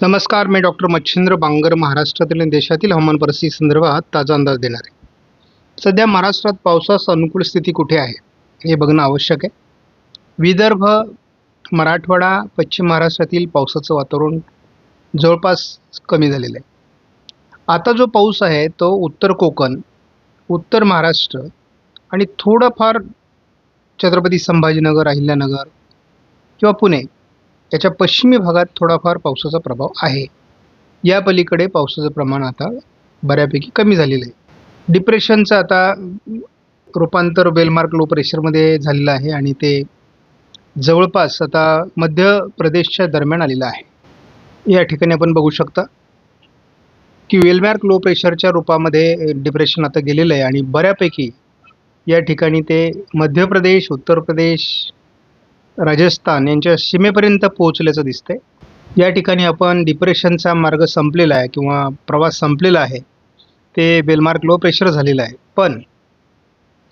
नमस्कार, मी डॉक्टर मच्छिंद्र बांगर महाराष्ट्रातील आणि देशातील हवामान परिस्थिती संदर्भात ताजा अंदाज देणार आहे. सध्या महाराष्ट्रात पावसास अनुकूल स्थिती कुठे आहे हे बघणं आवश्यक आहे. विदर्भ, मराठवाडा, पश्चिम महाराष्ट्रातील पावसाचं वातावरण जवळपास कमी झालेलं आहे. आता जो पाऊस आहे तो उत्तर कोकण, उत्तर महाराष्ट्र आणि थोडाफार छत्रपती संभाजीनगर, अहिल्यानगर किंवा पुणे याच्या पश्चिमी भागात थोडाफार पावसाचा प्रभाव आहे. या पलीकडे पावसाचं प्रमाण आता बऱ्यापैकी कमी झालेलं आहे. डिप्रेशनचं आता रूपांतर वेलमार्क लो प्रेशरमध्ये झालेलं आहे आणि ते जवळपास आता मध्य प्रदेशच्या दरम्यान आलेलं आहे. या ठिकाणी आपण बघू शकता की वेलमार्क लो प्रेशरच्या रूपामध्ये डिप्रेशन आता गेलेलं आहे आणि बऱ्यापैकी या ठिकाणी ते मध्य प्रदेश, उत्तर प्रदेश, राजस्थान यांच्या सीमेपर्यंत पोहोचल्याचं दिसतंय. या ठिकाणी आपण डिप्रेशनचा मार्ग संपलेला आहे किंवा प्रवास संपलेला आहे. ते बेलमार्क लो प्रेशर झालेलं आहे. पण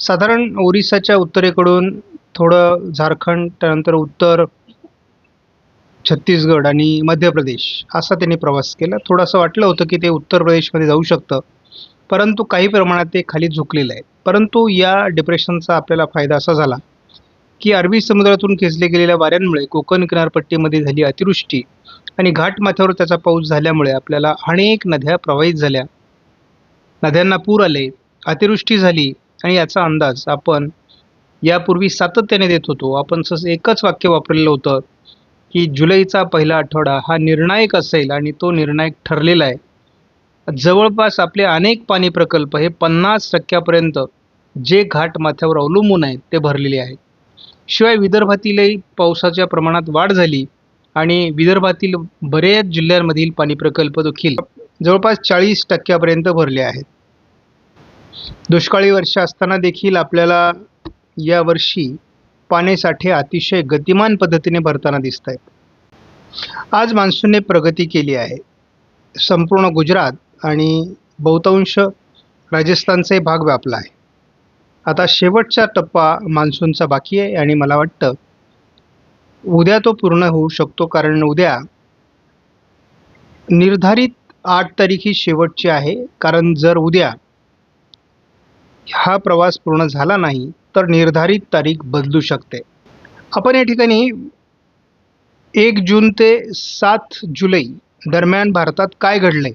साधारण ओरिसाच्या उत्तरेकडून थोडं झारखंड, त्यानंतर उत्तर छत्तीसगड आणि मध्य प्रदेश असा त्यांनी प्रवास केला. थोडंसं वाटलं होतं की ते उत्तर प्रदेशमध्ये जाऊ शकतं, परंतु काही प्रमाणात ते खाली झुकलेलं आहे. परंतु या डिप्रेशनचा आपल्याला फायदा असा झाला की अरबी समुद्रातून खेचले गेलेल्या वाऱ्यांमुळे कोकण किनारपट्टीमध्ये झाली अतिवृष्टी आणि घाटमाथ्यावर त्याचा पाऊस झाल्यामुळे आपल्याला अनेक नद्या प्रवाहित झाल्या, नद्यांना पूर आले, अतिवृष्टी झाली आणि याचा अंदाज आपण यापूर्वी सातत्याने देत होतो. आपण एकच वाक्य वापरलेलं होतं की जुलैचा पहिला आठवडा हा निर्णायक असेल आणि तो निर्णायक ठरलेला आहे. जवळपास आपले अनेक पाणी प्रकल्प हे 50% जे घाटमाथ्यावर अवलंबून आहेत ते भरलेले आहेत. शिवाय विदर्भातीलही पावसाच्या प्रमाणात वाढ झाली आणि विदर्भातील बरेच जिल्ह्यांमधील पाणी प्रकल्प देखील जवळपास 40% भरले आहेत. दुष्काळी वर्ष असताना देखील आपल्याला यावर्षी पाणीसाठे अतिशय गतिमान पद्धतीने भरताना दिसत आहेत. आज मान्सूनने प्रगती केली आहे. संपूर्ण गुजरात आणि बहुतांश राजस्थानचाही भाग व्यापला आहे. आता शेवटचा टप्पा मान्सूनचा बाकी आहे आणि मला वाटतं उद्या तो पूर्ण होऊ शकतो, कारण उद्या निर्धारित 8 तारीख ही शेवटची आहे. कारण जर उद्या हा प्रवास पूर्ण झाला नाही तर निर्धारित तारीख बदलू शकते. आपण या ठिकाणी 1 जून ते 7 जुलै दरम्यान भारतात काय घडले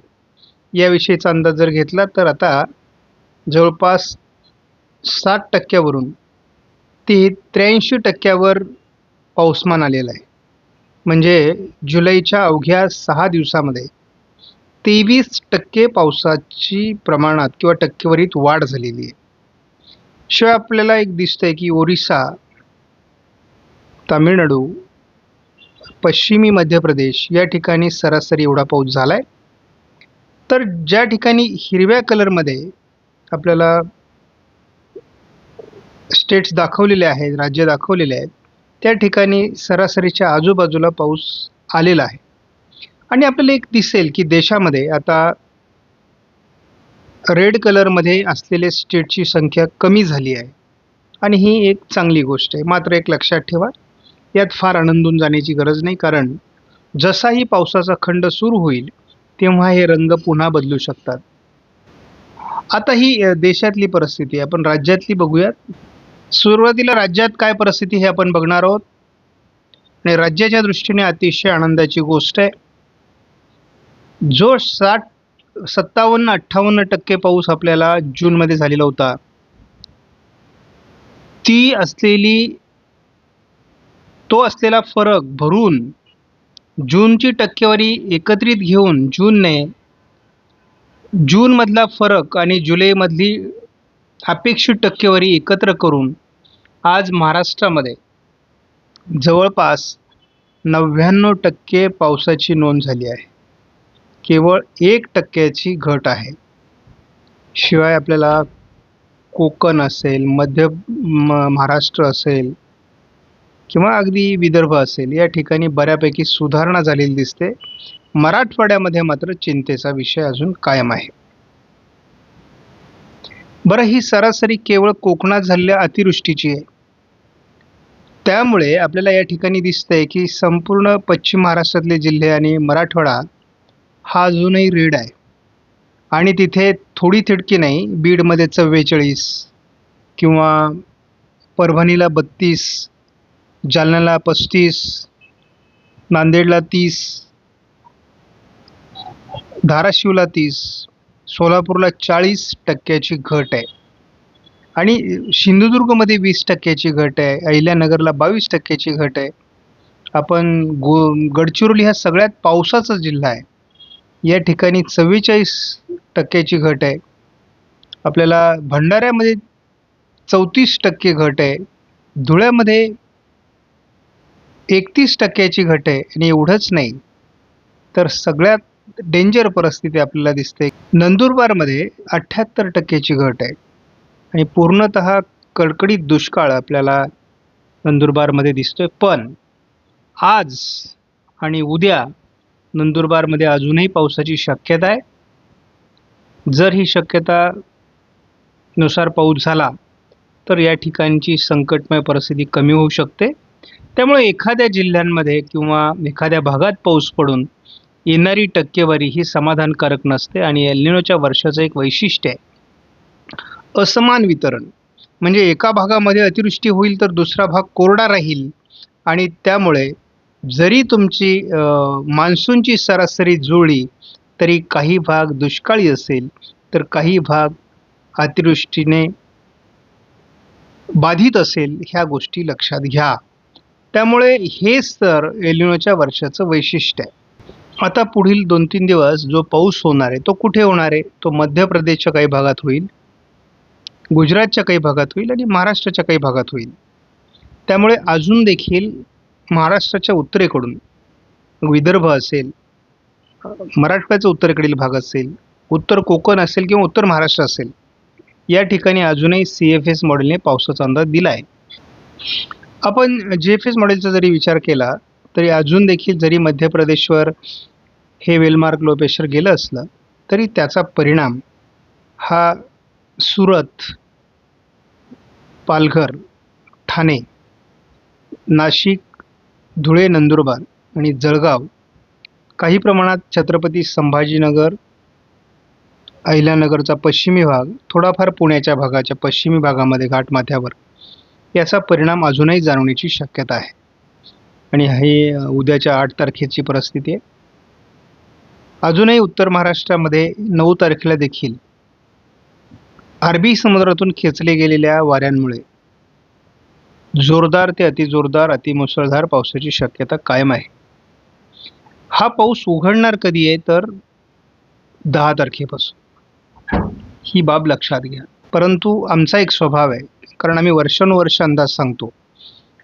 याविषयीचा अंदाज जर घेतला तर आता जवळपास 60% वरून ते 83% पाऊसमान आलेलं आहे. म्हणजे जुलैच्या अवघ्या 6 दिवसामध्ये 23% पावसाची प्रमाणात किंवा टक्केवारीत वाढ झालेली आहे. शिवाय आपल्याला एक दिसतंय की ओरिसा, तामिळनाडू, पश्चिमी मध्य प्रदेश या ठिकाणी सरासरी एवढा पाऊस झाला आहे. तर ज्या ठिकाणी हिरव्या कलरमध्ये आपल्याला स्टेट्स दाखवलेले आहेत, राज्य दाखवलेले आहेत, त्या ठिकाणी सरासरीच्या आजूबाजूला पाऊस आलेला आहे. आणि आपल्याला एक दिसेल की देशामध्ये आता रेड कलरमध्ये असलेले स्टेटची संख्या कमी झाली आहे आणि ही एक चांगली गोष्ट आहे. मात्र एक लक्षात ठेवा, यात फार आनंदून जाण्याची गरज नाही, कारण जसाही पावसाचा खंड सुरू होईल तेव्हा हे रंग पुन्हा बदलू शकतात. आता ही देशातली परिस्थिती, आपण राज्यातली बघूयात. सुरुवातीला राज्यात काय परिस्थिती हे आपण बघणार आहोत आणि राज्याच्या दृष्टीने अतिशय आनंदाची गोष्ट आहे. जो 57-58% पाऊस आपल्याला जूनमध्ये झालेला होता, तो असलेला फरक भरून जूनची टक्केवारी एकत्रित घेऊन जूनमधला फरक आणि जुलैमधली अपेक्षित टक्केवारी एकत्र करून आज महाराष्ट्रामध्ये जवळपास 99% पावसाची नोंद झाली आहे. केवळ 1% घट आहे. शिवाय आपल्याला कोकण असेल, मध्य महाराष्ट्र असेल किंवा अगदी विदर्भ असेल, या ठिकाणी बऱ्यापैकी सुधारणा झालेली दिसते. मराठवाड्यामध्ये मात्र चिंतेचा विषय अजून कायम आहे. बरं, ही सरासरी केवळ कोकणात झालेल्या अतिवृष्टीची आहे. त्यामुळे आपल्याला या ठिकाणी दिसतंय की संपूर्ण पश्चिम महाराष्ट्रातले जिल्हे आणि मराठवाडा हा अजूनही रेड आहे आणि तिथे थोडी तिडकी नाही, बीडमध्ये 44 किंवा परभणीला 32, जालन्याला 35, नांदेडला 30, धाराशिवला 30, सोलापूरला 40% घट आहे आणि सिंधुदुर्गमध्ये 20% घट आहे, अहिल्यानगरला 22% घट आहे. आपण गडचिरोली हा सगळ्यात पावसाचा जिल्हा आहे, या ठिकाणी 44% घट आहे. आपल्याला भंडाऱ्यामध्ये 34% घट आहे, धुळ्यामध्ये 31% घट आहे आणि एवढंच नाही तर सगळ्यात डेंजर परिस्थिती आपल्याला दिसते. नंदुरबारमध्ये 78% घट आहे आणि पूर्णतः कडकडीत दुष्काळ आपल्याला नंदुरबारमध्ये दिसतोय. पण आज आणि उद्या नंदुरबारमध्ये अजूनही पावसाची शक्यता आहे. जर ही शक्यता नुसार पाऊस झाला तर या ठिकाणची संकटमय परिस्थिती कमी होऊ शकते. त्यामुळे एखाद्या जिल्ह्यांमध्ये किंवा एखाद्या भागात पाऊस पडून येणारी टक्केवारी ही समाधानकारक नसते आणि एल निनोच्या वर्षाचं एक वैशिष्ट्य आहे असमान वितरण. म्हणजे एका भागामध्ये अतिवृष्टी होईल तर दुसरा भाग कोरडा राहील आणि त्यामुळे जरी तुमची मान्सूनची सरासरी जुळली तरी काही भाग दुष्काळी असेल तर काही भाग अतिवृष्टीने बाधित असेल, ह्या गोष्टी लक्षात घ्या. त्यामुळे हेच तर एल निनोच्या वर्षाचं वैशिष्ट्य आहे. आता पुढील 2-3 दिवस जो पाऊस होणार आहे तो कुठे होणार आहे? तो मध्य प्रदेशच्या काही भागात होईल, गुजरातच्या काही भागात होईल आणि महाराष्ट्राच्या काही भागात होईल. त्यामुळे अजून देखील महाराष्ट्राच्या उत्तरेकडून विदर्भ असेल, मराठवाड्याचा उत्तरेकडील भाग असेल, उत्तर कोकण असेल किंवा उत्तर महाराष्ट्र असेल, या ठिकाणी अजूनही CFS मॉडेलने पावसाचा अंदाज दिला आहे. आपण GFS मॉडेलचा जरी विचार केला तरी अजून देखील जरी मध्य प्रदेशवर हे वेलमार्क लो प्रेशर गेलं असलं तरी त्याचा परिणाम हा सुरत, पालघर, ठाणे, नाशिक, धुळे, नंदुरबार आणि जळगाव, काही प्रमाणात छत्रपती संभाजीनगर, अहिल्यानगरचा पश्चिमी भाग, थोडाफार पुण्याच्या भागाच्या पश्चिमी भागामध्ये घाटमाथ्यावर याचा परिणाम अजूनही जाणवण्याची शक्यता आहे. आणि हे उद्याच्या 8 तारखेची परिस्थिती आहे. अजूनही उत्तर महाराष्ट्रामध्ये 9 तारखेला देखील अरबी समुद्रातून खेचले गेलेल्या वाऱ्यांमुळे जोरदार ते अतिजोरदार, अतिमुसळधार पावसाची शक्यता कायम आहे. हा पाऊस उघडणार कधी आहे तर 10 तारखेपासून, ही बाब लक्षात घ्या. परंतु आमचा एक स्वभाव आहे, कारण आम्ही वर्षानुवर्ष अंदाज सांगतो.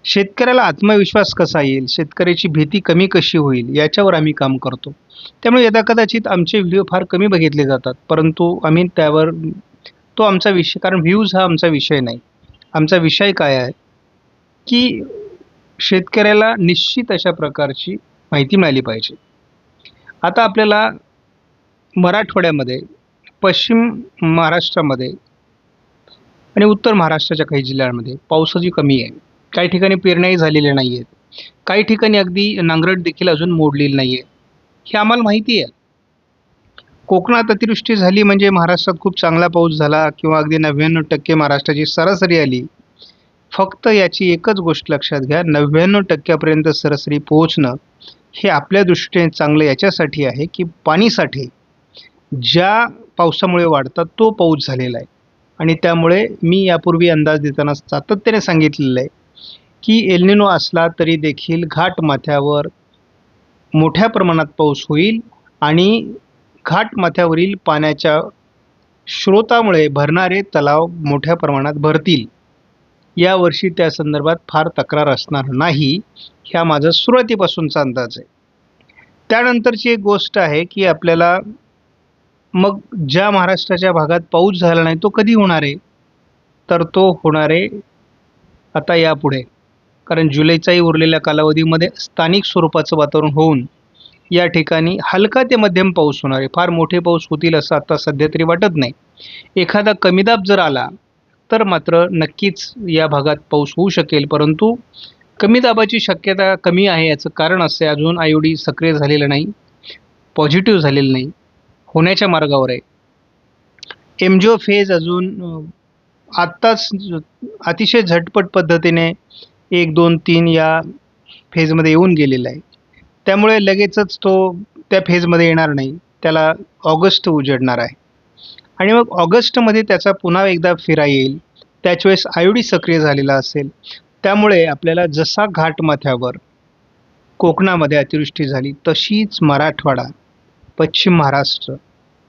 शेतकऱ्याला आत्मविश्वास कसा येईल, शेतकऱ्याची भीती कमी कशी होईल, याच्यावर आम्ही काम करतो. त्यामुळे यदाकदाचित आमचे व्हिडिओ फार कमी बघितले जातात, परंतु आम्ही त्यावर तो आमचा विषय, कारण व्ह्यूज हा आमचा विषय नाही. आमचा विषय काय आहे की शेतकऱ्याला निश्चित अशा प्रकारची माहिती मिळाली पाहिजे. आता आपल्याला मराठवाड्यामध्ये, पश्चिम महाराष्ट्रामध्ये आणि उत्तर महाराष्ट्राच्या काही जिल्ह्यांमध्ये पावसाची कमी आहे. काही ठिकाणी पेरण्याही झालेल्या नाही आहेत, काही ठिकाणी अगदी नांगरट देखील अजून मोडलेली नाही आहे, हे आम्हाला माहिती आहे. कोकणात अतिवृष्टी झाली म्हणजे महाराष्ट्रात खूप चांगला पाऊस झाला किंवा अगदी 99% महाराष्ट्राची सरासरी आली. फक्त याची एकच गोष्ट लक्षात घ्या, 99% सरासरी पोहोचणं हे आपल्या दृष्टीने चांगलं याच्यासाठी आहे की पाणीसाठे ज्या पावसामुळे वाढतात तो पाऊस झालेला आहे. आणि त्यामुळे मी यापूर्वी अंदाज देताना सातत्याने सांगितलेलं आहे की एल निनो असला तरी देखील घाटमाथ्यावर मोठ्या प्रमाणात पाऊस होईल आणि घाटमाथ्यावरील पाण्याच्या स्रोतामुळे भरणारे तलाव मोठ्या प्रमाणात भरतील. यावर्षी त्या संदर्भात फार तक्रार असणार नाही, ह्या माझा सुरुवातीपासूनचा अंदाज आहे. त्यानंतरची एक गोष्ट आहे की आपल्याला मग ज्या महाराष्ट्राच्या भागात पाऊस झाला नाही तो कधी होणार आहे, तर तो होणार आहे आता यापुढे. कारण जुलैचाही उरलेल्या कालावधीमध्ये स्थानिक स्वरूपाचं वातावरण होऊन या ठिकाणी हलका ते मध्यम पाऊस होणार आहे. फार मोठे पाऊस होतील असं आता सध्या तरी वाटत नाही. एखादा कमी दाब जर आला तर मात्र नक्कीच या भागात पाऊस होऊ शकेल, परंतु कमी दाबाची शक्यता कमी आहे. याचं कारण असं आहे, अजून आयोडी सक्रिय झालेलं नाही. पॉझिटिव्ह झालेलं नाही, होण्याच्या मार्गावर आहे. एमजिओ फेज अजून आत्ताच अतिशय झटपट पद्धतीने 1, 2, 3 या फेजमध्ये येऊन गेलेला आहे. त्यामुळे लगेचच तो त्या फेजमध्ये येणार नाही. त्याला ऑगस्ट उजेडणार आहे आणि मग ऑगस्टमध्ये त्याचा पुन्हा एकदा फेरा येईल. त्याच वेळेस आयोडी सक्रिय झालेला असेल. त्यामुळे आपल्याला जसा घाटमाथ्यावर कोकणामध्ये अतिवृष्टी झाली, तशीच मराठवाडा, पश्चिम महाराष्ट्र,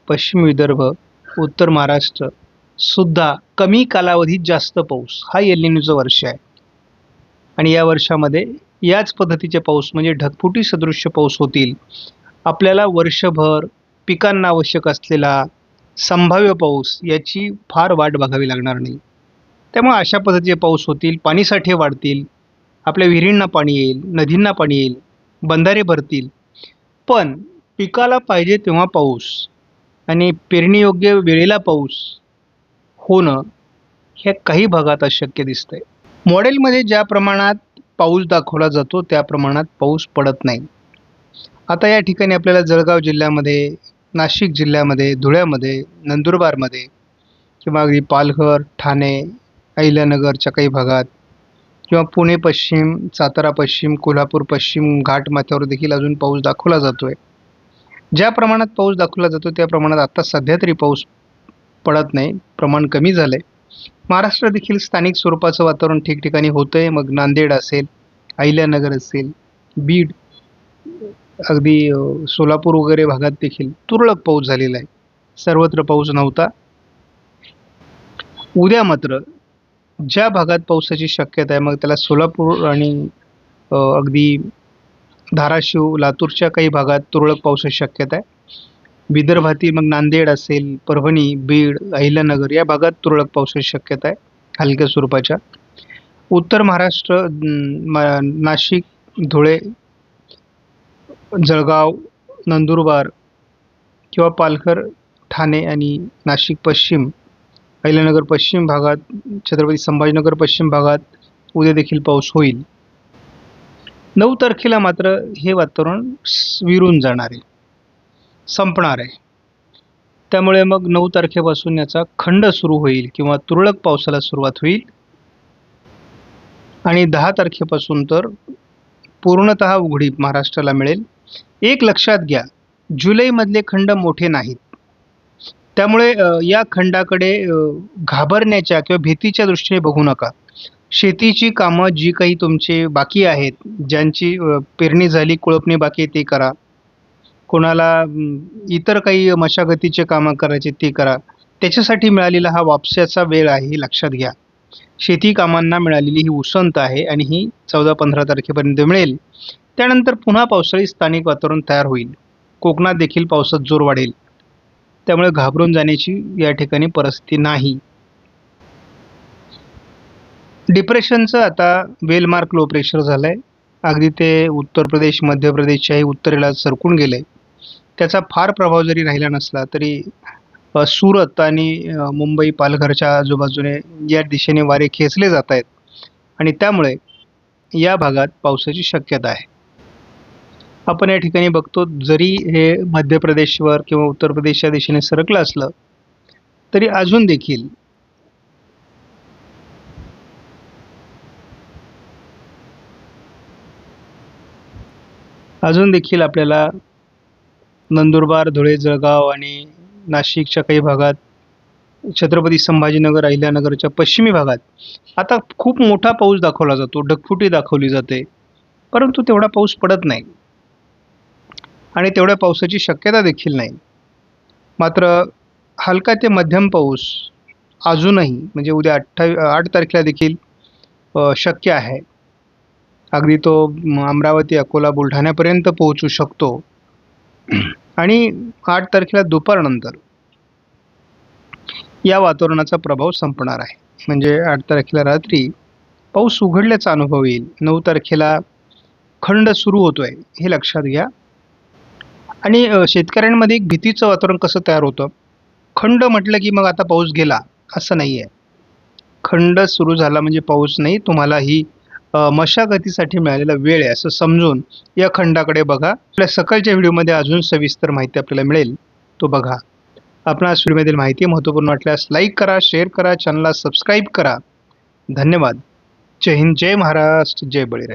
पश्चिम विदर्भ, उत्तर महाराष्ट्र सुद्धा कमी कालावधीत जास्त पाऊस, हा एल निनोचं वर्ष आहे. आणि या वर्षामध्ये याच पद्धतीचे पाऊस म्हणजे ढगफुटी सदृश्य पाऊस होतील. आपल्याला वर्षभर पिकांना आवश्यक असलेला संभाव्य पाऊस याची फार वाट बघावी लागणार नाही. त्यामुळे अशा पद्धतीचे पाऊस होतील, पाणीसाठे वाढतील, आपल्या विहिरींना पाणी येईल, नदींना पाणी येईल, बंधारे भरतील. पण पिकाला पाहिजे तेव्हा पाऊस आणि पेरणीयोग्य वेळेला पाऊस होणं हे काही भागात अशक्य दिसतंय. मॉडेलमध्ये ज्या प्रमाणात पाऊस दाखवला जातो त्या प्रमाणात पाऊस पडत नाही. आता या ठिकाणी आपल्याला जळगाव जिल्ह्यामध्ये, नाशिक जिल्ह्यामध्ये, धुळ्यामध्ये, नंदुरबारमध्ये किंवा अगदी पालघर, ठाणे, अहिल्यानगरच्या काही भागात किंवा पुणे पश्चिम, सातारा पश्चिम, कोल्हापूर पश्चिम घाटमाथ्यावर देखील अजून पाऊस दाखवला जातो आहे. ज्या प्रमाणात पाऊस दाखवला जातो त्या प्रमाणात आत्ता सध्या तरी पाऊस पडत नाही, प्रमाण कमी झालं आहे. महाराष्ट्रात देखील स्थानिक स्वरूपाचं वातावरण ठिकठिकाणी होतं आहे. मग नांदेड असेल, अहिल्यानगर असेल, बीड, अगदी सोलापूर वगैरे भागात देखील तुरळक पाऊस झालेला आहे. सर्वत्र पाऊस नव्हता. उद्या मात्र ज्या भागात पावसाची शक्यता आहे, मग त्याला सोलापूर आणि अगदी धाराशिव, लातूरच्या काही भागात तुरळक पावसाची शक्यता आहे. विदर्भातील मग नांदेड असेल, परभणी, बीड, अहिल्यानगर या भागात तुरळक पावसाची शक्यता आहे, हलक्या स्वरूपाच्या. उत्तर महाराष्ट्र, नाशिक, धुळे, जळगाव, नंदुरबार किंवा पालघर, ठाणे आणि नाशिक पश्चिम, अहिल्यानगर पश्चिम भागात, छत्रपती संभाजीनगर पश्चिम भागात उद्या देखील पाऊस होईल. 9 तारखेला मात्र हे वातावरण विरून जाणार आहे, संपणार आहे. त्यामुळे मग 9 तारखेपासून याचा खंड सुरू होईल किंवा तुरळक पावसाला सुरुवात होईल आणि 10 तारखेपासून तर पूर्णतः उघडीप महाराष्ट्राला मिळेल. एक लक्षात घ्या, जुलैमधले खंड मोठे नाहीत. त्यामुळे या खंडाकडे घाबरण्याच्या किंवा भीतीच्या दृष्टीने बघू नका. शेतीची कामं जी काही तुमची बाकी आहेत, ज्यांची पेरणी झाली, कुळपणी बाकी आहे ते करा. कोणाला इतर काही मशागतीचे कामं करायचे ते करा. त्याच्यासाठी मिळालेला हा वापसाचा वेळ आहे, हे लक्षात घ्या. शेती कामांना मिळालेली ही उसंत आहे आणि ही 14-15 तारखेपर्यंत मिळेल. त्यानंतर पुन्हा पावसाळी स्थानिक वातावरण तयार होईल. कोकणात देखील पावसात जोर वाढेल. त्यामुळे घाबरून जाण्याची या ठिकाणी परिस्थिती नाही. डिप्रेशनचं आता वेलमार्क लो प्रेशर झालं आहे. अगदी ते उत्तर प्रदेश, मध्य प्रदेशच्याही उत्तरेला सरकून गेलं आहे. त्याचा फार प्रभाव जरी राहिला नसला तरी सुरत आणि मुंबई, पालघरच्या आजूबाजूने या दिशेने वारे खेचले जात आहेत आणि त्यामुळे या भागात पावसाची शक्यता आहे. आपण या ठिकाणी बघतो, जरी हे मध्य प्रदेशवर किंवा उत्तर प्रदेशच्या दिशेने सरकलं असलं तरी अजून देखील आपल्याला नंदुरबार, धुळे, जळगाव आणि नाशिकच्या काही भागात, छत्रपती संभाजीनगर, अहिल्यानगरच्या पश्चिमी भागात आता खूप मोठा पाऊस दाखवला जातो, ढगफुटी दाखवली जाते, परंतु तेवढा पाऊस पडत नाही आणि तेवढ्या पावसाची शक्यता देखील नाही. मात्र हलका ते मध्यम पाऊस अजूनही म्हणजे उद्या 8 तारखेला देखील शक्य आहे. अगदी तो अमरावती, अकोला, बुलढाण्यापर्यंत पोहोचू शकतो आणि 8 तारखेला दुपारनंतर या वातावरणाचा प्रभाव संपणार आहे. म्हणजे 8 तारखेला रात्री पाऊस उघडल्याचा अनुभव येईल. 9 तारखेला खंड सुरू होतोय हे लक्षात घ्या. आणि शेतकऱ्यांमध्ये एक भीतीचं वातावरण कसं तयार होतं, खंड म्हटलं की मग आता पाऊस गेला असं नाही आहे. खंड सुरू झाला म्हणजे पाऊस नाही. तुम्हाला ही मशागतीसाठी मिळालेला वेळ आहे असं समजून या खंडाकडे बघा. आपल्या सकाळच्या व्हिडिओमध्ये अजून सविस्तर माहिती आपल्याला मिळेल, तो बघा. आपणास व्हिडिओमधील माहिती महत्त्वपूर्ण वाटल्यास लाईक करा, शेअर करा, चॅनलला सबस्क्राईब करा. धन्यवाद. जय हिंद, जय महाराष्ट्र, जय बळीराजा.